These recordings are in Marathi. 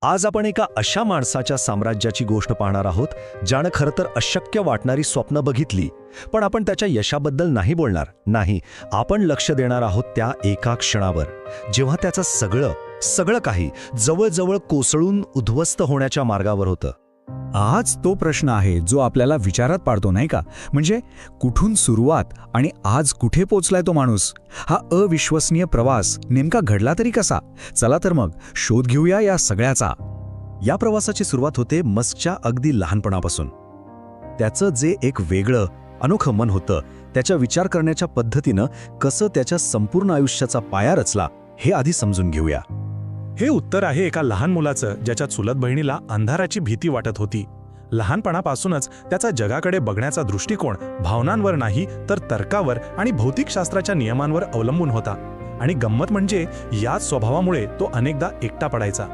आज आपण एका अशा माणसाच्या साम्राज्याची गोष्ट पाहणार आहोत ज्यानं खरं तर अशक्य वाटणारी स्वप्न बघितली, पण आपण त्याच्या यशाबद्दल नाही बोलणार. नाही, आपण लक्ष देणार आहोत त्या एका क्षणावर जेव्हा त्याचं सगळं काही जवळजवळ कोसळून उद्ध्वस्त होण्याच्या मार्गावर होतं. आज तो प्रश्न आहे जो आपल्याला विचारात पाडतो, नाही का? म्हणजे कुठून सुरुवात आणि आज कुठे पोचलाय तो माणूस? हा अविश्वसनीय प्रवास नेमका घडला तरी कसा? चला तर मग शोध घेऊया या सगळ्याचा. या प्रवासाची सुरुवात होते मस्कच्या अगदी लहानपणापासून. त्याचं जे एक वेगळं अनोखं मन होतं, त्याच्या विचार करण्याच्या पद्धतीनं कसं त्याच्या संपूर्ण आयुष्याचा पाया रचला हे आधी समजून घेऊया. हे उत्तर आहे एका लहान मुलाचं ज्याच्या चुलत बहिणीला अंधाराची भीती वाटत होती. लहानपणापासूनच त्याचा जगाकडे बघण्याचा दृष्टिकोन भावनांवर नाही तर तर्कावर आणि भौतिकशास्त्राच्या नियमांवर अवलंबून होता. आणि गंमत म्हणजे याच स्वभावामुळे तो अनेकदा एकटा पडायचा.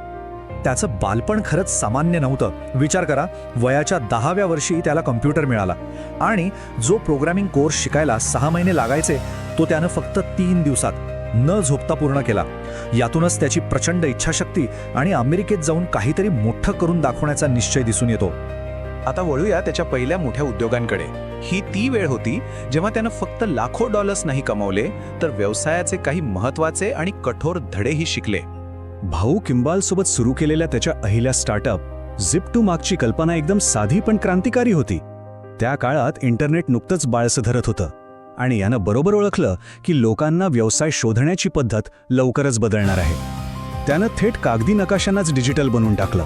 त्याचं बालपण खरंच सामान्य नव्हतं. विचार करा, वयाच्या 10व्या वर्षी त्याला कम्प्युटर मिळाला आणि जो प्रोग्रामिंग कोर्स शिकायला 6 महिने लागायचे तो त्यानं फक्त 3 दिवसात न झोपता पूर्ण केला. यातूनच त्याची प्रचंड इच्छाशक्ती आणि अमेरिकेत जाऊन काहीतरी मोठं करून दाखवण्याचा निश्चय दिसून येतो. आता वळूया त्याच्या पहिल्या मोठ्या उद्योगांकडे. ही ती वेळ होती जेव्हा त्यानं फक्त लाखो डॉलर्स नाही कमावले तर व्यवसायाचे काही महत्त्वाचे आणि कठोर धडेही शिकले. भाऊ किंबालसोबत सुरू केलेल्या त्याच्या अहिल्या स्टार्टअप झिप2 मागची कल्पना एकदम साधी पण क्रांतिकारी होती. त्या काळात इंटरनेट नुकतंच बाळसं धरत होतं आणि यानं बरोबर ओळखलं की लोकांना व्यवसाय शोधण्याची पद्धत लवकरच बदलणार आहे. त्यानं थेट कागदी नकाशांनाच डिजिटल बनवून टाकलं.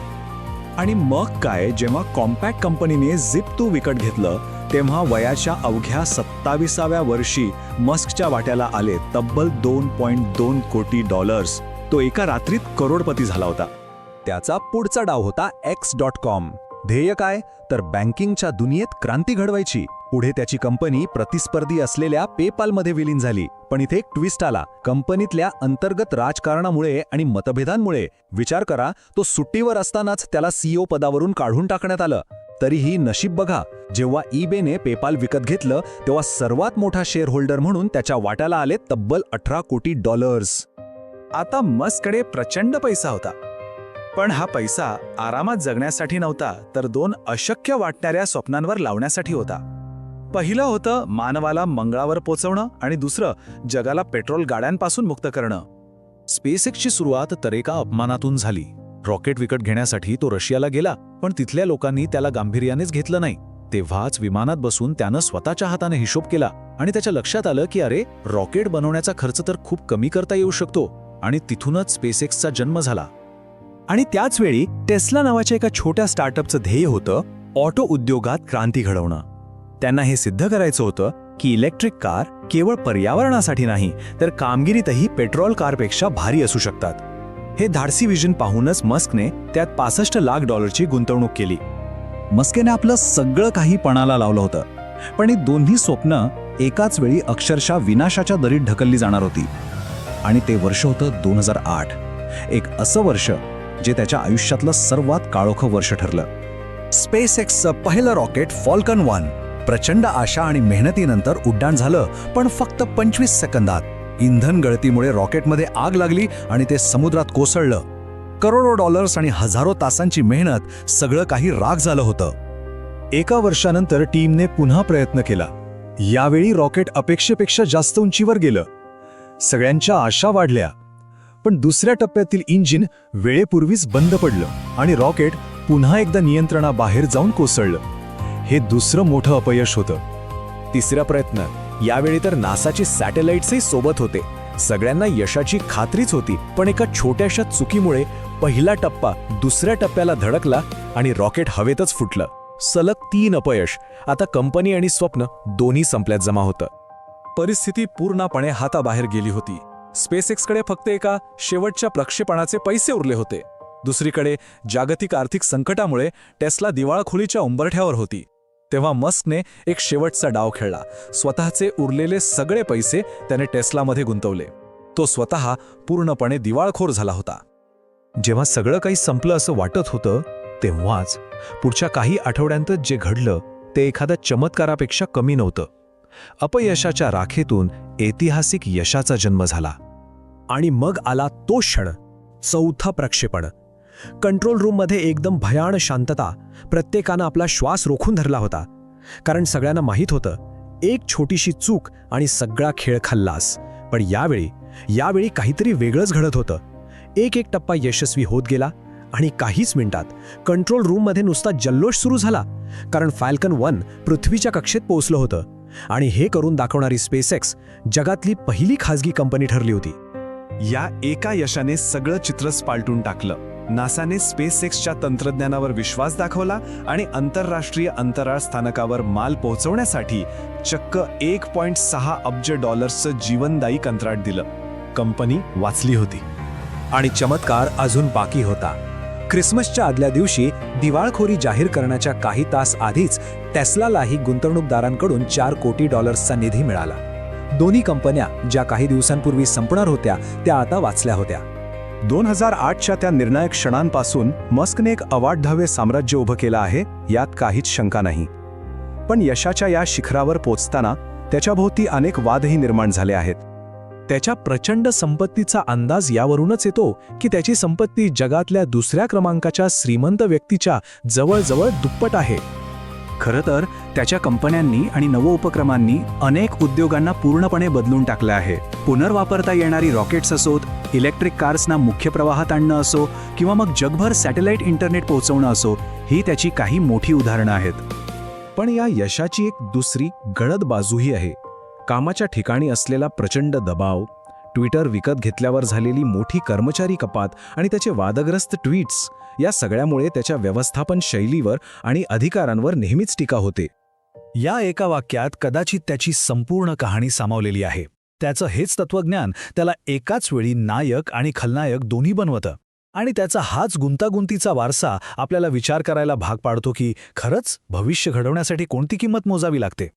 आणि मग काय, जेव्हा कॉम्पॅक्ट कंपनीने झिप2 विकत घेतलं तेव्हा वयाच्या अवघ्या 27व्या वर्षी मस्कच्या वाट्याला आले तब्बल $2.2 कोटी. तो एका रात्रीत करोडपती झाला होता. त्याचा पुढचा डाव होता X.com. ध्येय काय, तर बँकिंगच्या दुनियेत क्रांती घडवायची. पुढे त्याची कंपनी प्रतिस्पर्धी असलेल्या पेपालमध्ये विलीन झाली. पण इथे एक ट्विस्ट आला. कंपनीतल्या अंतर्गत राजकारणामुळे आणि मतभेदांमुळे, विचार करा, तो सुट्टीवर असतानाच त्याला CEO पदावरून काढून टाकण्यात आलं. तरीही नशीब बघा, जेव्हा ईबेने पेपाल विकत घेतलं तेव्हा सर्वात मोठा शेअर होल्डर म्हणून त्याच्या वाट्याला आले तब्बल $18 कोटी. आता मस्ककडे प्रचंड पैसा होता, पण हा पैसा आरामात जगण्यासाठी नव्हता तर 2 अशक्य वाटणाऱ्या स्वप्नांवर लावण्यासाठी होता. पहिलं होतं मानवाला मंगळावर पोचवणं आणि दुसरं जगाला पेट्रोल गाड्यांपासून मुक्त करणं. स्पेसएक्सची सुरुवात तर एका अपमानातून झाली. रॉकेट विकत घेण्यासाठी तो रशियाला गेला, पण तिथल्या लोकांनी त्याला गांभीर्यानेच घेतलं नाही. तेव्हाच विमानात बसून त्यानं स्वतःच्या हाताने हिशोब केला आणि त्याच्या लक्षात आलं की अरे, रॉकेट बनवण्याचा खर्च तर खूप कमी करता येऊ शकतो. आणि तिथूनच स्पेसएक्सचा जन्म झाला. आणि त्याच वेळी टेस्ला नावाच्या एका छोट्या स्टार्टअपचं ध्येय होतं ऑटो उद्योगात क्रांती घडवणं. त्यांना हे सिद्ध करायचं होतं की इलेक्ट्रिक कार केवळ पर्यावरणासाठी नाही तर कामगिरीतही पेट्रोल कारपेक्षा भारी असू शकतात. हे धाडसी विजन पाहूनच मस्कने त्यात $65 लाख गुंतवणूक केली. मस्कने आपलं सगळं काही पणाला लावलं होतं, पण ही दोन्ही स्वप्न एकाच वेळी अक्षरशः विनाशाच्या दरीत ढकलली जाणार होती. आणि ते वर्ष होतं 2008. एक असं वर्ष जे त्याच्या आयुष्यातलं सर्वात काळोखं वर्ष ठरलं. स्पेसएक्सचं पहिलं रॉकेट फॉल्कन 1 प्रचंड आशा आणि मेहनतीनंतर उड्डाण झालं, पण फक्त 25 सेकंदात. इंधन गळतीमुळे रॉकेटमध्ये आग लागली आणि ते समुद्रात कोसळलं. करोडो डॉलर्स आणि हजारो तासांची मेहनत, सगळं काही राख झालं होतं. एका वर्षानंतर टीमने पुन्हा प्रयत्न केला. यावेळी रॉकेट अपेक्षेपेक्षा जास्त उंचीवर गेलं. सगळ्यांच्या आशा वाढल्या, पण दुसऱ्या टप्प्यातील इंजिन वेळेपूर्वीच बंद पडलं आणि रॉकेट पुन्हा एकदा नियंत्रणाबाहेर जाऊन कोसळलं. हे दुसरं मोठं अपयश होतं. तिसरा प्रयत्न, यावेळी तर नासाची सॅटेलाइट्सही सोबत होते. सगळ्यांना यशाची खात्रीच होती, पण एका छोट्याशा चुकीमुळे पहिला टप्पा दुसऱ्या टप्प्याला धडकला आणि रॉकेट हवेतच फुटलं. सलग 3 अपयश. आता कंपनी आणि स्वप्न दोन्ही संपल्यात जमा होतं. परिस्थिती पूर्णपणे हाताबाहेर गेली होती. स्पेसएक्सकडे फक्त एका शेवटच्या प्रक्षेपणाचे पैसे उरले होते. दुसरीकडे जागतिक आर्थिक संकटामुळे टेस्ला दिवाळखोरीच्या उंबरठ्यावर होती. तेव्हा मस्कने एक शेवटचा डाव खेळला. स्वतःचे उरलेले सगळे पैसे त्याने टेस्लामध्ये गुंतवले. तो स्वतः पूर्णपणे दिवाळखोर झाला होता. जेव्हा सगळं काही संपलं असं वाटत होतं तेव्हाच पुढच्या काही आठवड्यांत जे घडलं ते एखाद्या चमत्कारापेक्षा कमी नव्हतं. अपयशाच्या राखेतून ऐतिहासिक यशाचा जन्म झाला. आणि मग आला तो क्षण, चौथा प्रक्षेपण. कंट्रोल रूममध्ये एकदम भयाण शांतता. प्रत्येकानं आपला श्वास रोखून धरला होता, कारण सगळ्यांना माहीत होतं एक छोटीशी चूक आणि सगळा खेळ खल्लास. पण यावेळी काहीतरी वेगळंच घडत होतं. एक एक टप्पा यशस्वी होत गेला आणि काहीच मिनिटात कंट्रोल रूममध्ये नुसता जल्लोष सुरू झाला, कारण फॅल्कन 1 पृथ्वीच्या कक्षेत पोहोचलं होतं. आणि हे करून दाखवणारी स्पेसएक्स जगातली पहिली खाजगी कंपनी ठरली होती. या एका यशाने सगळं चित्रच पालटून टाकलं. नासाने स्पेसएक्सच्या तंत्रज्ञानावर विश्वास दाखवला आणि आंतरराष्ट्रीय अंतराळ स्थानकावर माल पोहोचवण्यासाठी चक्क $1.6 अब्ज जीवनदायी कंत्राट दिलं. कंपनी वाचली होती. आणि चमत्कार अजून बाकी होता. ख्रिसमसच्या आदल्या दिवशी दिवाळखोरी जाहीर करण्याच्या काही तास आधीच टेस्लालाही गुंतवणूकदारांकडून $4 कोटी निधी मिळाला. दोन्ही कंपन्या ज्या काही दिवसांपूर्वी संपणार होत्या त्या आता वाचल्या होत्या. 2008च्या त्या निर्णायक क्षणांपासून मस्कने एक अवाढव्य साम्राज्य उभं केलं आहे, यात काहीच शंका नाही. पण यशाच्या या शिखरावर पोचताना त्याच्याभोवती अनेक वादही निर्माण झाले आहेत. त्याच्या प्रचंड संपत्तीचा अंदाज यावरूनच येतो की त्याची संपत्ती जगातल्या दुसऱ्या क्रमांकाच्या श्रीमंत व्यक्तीच्या जवळजवळ दुप्पट आहे. खरं तर त्याच्या कंपन्यांनी आणि नवोपक्रमांनी अनेक उद्योगांना पूर्णपणे बदलून टाकलं आहे. पुनर्वापरता येणारी रॉकेट्स असोत, इलेक्ट्रिक कार्सना मुख्य प्रवाहात आणणं असो, किंवा मग जगभर सॅटेलाइट इंटरनेट पोहोचवणं असो, ही त्याची काही मोठी उदाहरणं आहेत. पण या यशाची एक दुसरी गडद बाजूही आहे. कामाच्या ठिकाणी असलेला प्रचंड दबाव, ट्विटर विकत घेतल्यावर झालेली मोठी कर्मचारी कपात आणि त्याचे वादग्रस्त ट्विट्स, या सगळ्यामुळे त्याच्या व्यवस्थापन शैलीवर आणि अधिकारांवर नेहमीच टीका होते. या एका वाक्यात कदाचित त्याची संपूर्ण कहाणी सामावलेली आहे. त्याचं हेच तत्वज्ञान त्याला एकाच वेळी नायक आणि खलनायक दोन्ही बनवतं. आणि त्याचा हाच गुंतागुंतीचा वारसा आपल्याला विचार करायला भाग पाडतो की खरंच भविष्य घडवण्यासाठी कोणती किंमत मोजावी लागते.